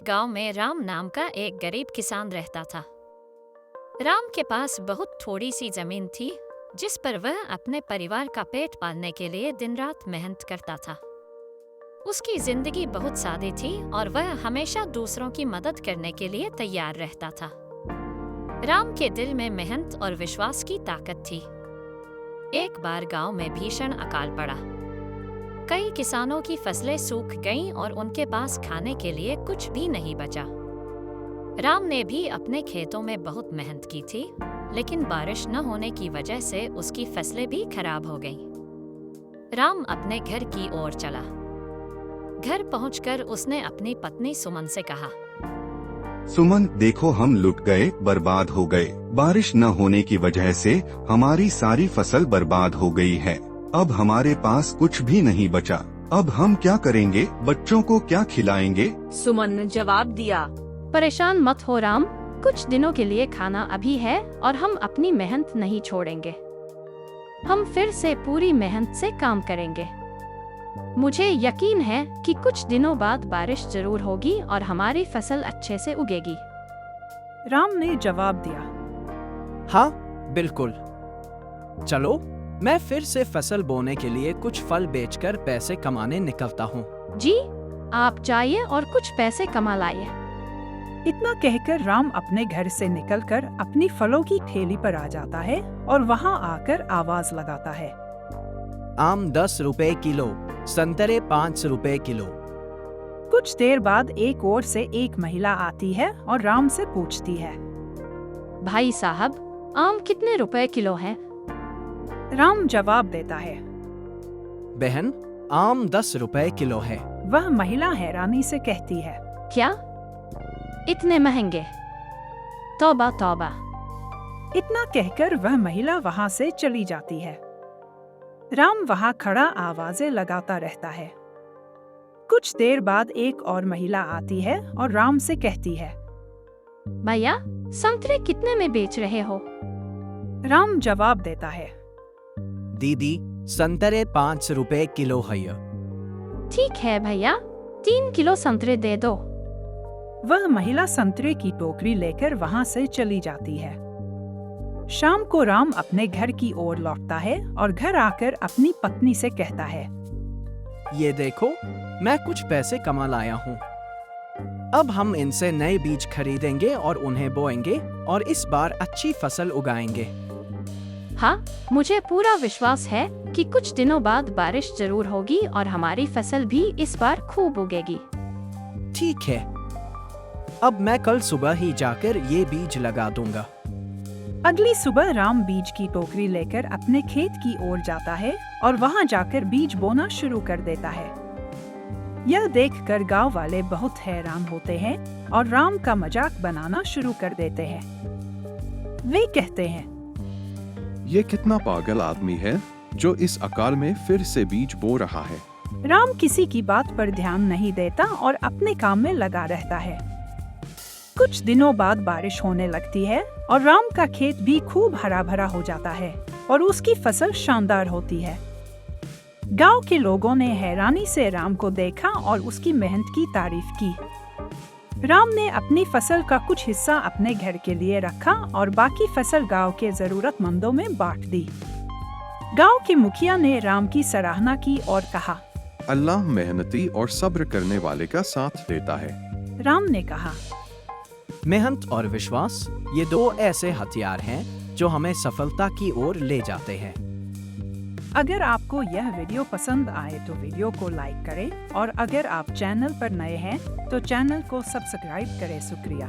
गांव में राम नाम का एक गरीब किसान रहता था। राम के पास बहुत थोड़ी सी जमीन थी, जिस पर वह अपने परिवार का पेट पालने के लिए दिन रात मेहनत करता था। उसकी जिंदगी बहुत सादी थी और वह हमेशा दूसरों की मदद करने के लिए तैयार रहता था। राम के दिल में मेहनत और विश्वास की ताकत थी। एक बार गांव में भीषण अकाल पड़ा। कई किसानों की फसलें सूख गईं और उनके पास खाने के लिए कुछ भी नहीं बचा। राम ने भी अपने खेतों में बहुत मेहनत की थी, लेकिन बारिश न होने की वजह से उसकी फसलें भी खराब हो गईं। राम अपने घर की ओर चला। घर पहुंचकर उसने अपनी पत्नी सुमन से कहा, सुमन, देखो हम लुट गए, बर्बाद हो गए। बारिश न होने की वजह से हमारी सारी फसल बर्बाद हो गई है। अब हमारे पास कुछ भी नहीं बचा। अब हम क्या करेंगे? बच्चों को क्या खिलाएंगे? सुमन ने जवाब दिया, परेशान मत हो राम, कुछ दिनों के लिए खाना अभी है और हम अपनी मेहनत नहीं छोड़ेंगे। हम फिर से पूरी मेहनत से काम करेंगे। मुझे यकीन है कि कुछ दिनों बाद बारिश जरूर होगी और हमारी फसल अच्छे से उगेगी। राम ने जवाब दिया, हाँ बिल्कुल। चलो, मैं फिर से फसल बोने के लिए कुछ फल बेचकर पैसे कमाने निकलता हूँ। जी, आप जाइए और कुछ पैसे कमा लाइए। इतना कहकर राम अपने घर से निकलकर अपनी फलों की ठेली पर आ जाता है और वहाँ आकर आवाज लगाता है, आम 10 रुपए किलो, संतरे 5 रुपए किलो। कुछ देर बाद एक ओर से एक महिला आती है और राम से पूछती है, भाई साहब, आम कितने रुपए किलो हैं? राम जवाब देता है, बहन, आम 10 रुपए किलो है। वह महिला हैरानी से कहती है, क्या? इतने महंगे? तौबा तौबा। इतना कहकर वह महिला वहाँ से चली जाती है। राम वहाँ खड़ा आवाजें लगाता रहता है। कुछ देर बाद एक और महिला आती है और राम से कहती है, भैया, संतरे कितने में बेच रहे हो? राम जवाब देता है, दीदी, संतरे 5 रुपए किलो है। ठीक है भैया, 3 किलो संतरे दे दो। वह महिला संतरे की टोकरी लेकर वहाँ से चली जाती है। शाम को राम अपने घर की ओर लौटता है और घर आकर अपनी पत्नी से कहता है, ये देखो, मैं कुछ पैसे कमा लाया हूँ। अब हम इनसे नए बीज खरीदेंगे और उन्हें बोएंगे और इस बार अच्छी फसल उगाएंगे। हाँ, मुझे पूरा विश्वास है कि कुछ दिनों बाद बारिश जरूर होगी और हमारी फसल भी इस बार खूब उगेगी। ठीक है, अब मैं कल सुबह ही जाकर ये बीज लगा दूंगा। अगली सुबह राम बीज की टोकरी लेकर अपने खेत की ओर जाता है और वहां जाकर बीज बोना शुरू कर देता है। यह देखकर गांव वाले बहुत हैरान होते हैं और राम का मजाक बनाना शुरू कर देते हैं। वे कहते हैं, ये कितना पागल आदमी है जो इस अकाल में फिर से बीज बो रहा है। राम किसी की बात पर ध्यान नहीं देता और अपने काम में लगा रहता है। कुछ दिनों बाद बारिश होने लगती है और राम का खेत भी खूब हरा भरा हो जाता है और उसकी फसल शानदार होती है। गांव के लोगों ने हैरानी से राम को देखा और उसकी मेहनत की तारीफ की। राम ने अपनी फसल का कुछ हिस्सा अपने घर के लिए रखा और बाकी फसल गांव के जरूरतमंदों में बांट दी। गांव के मुखिया ने राम की सराहना की और कहा, अल्लाह मेहनती और सब्र करने वाले का साथ देता है। राम ने कहा, मेहनत और विश्वास, ये 2 ऐसे हथियार हैं जो हमें सफलता की ओर ले जाते हैं। अगर आपको यह वीडियो पसंद आए तो वीडियो को लाइक करें और अगर आप चैनल पर नए हैं तो चैनल को सब्सक्राइब करें। शुक्रिया।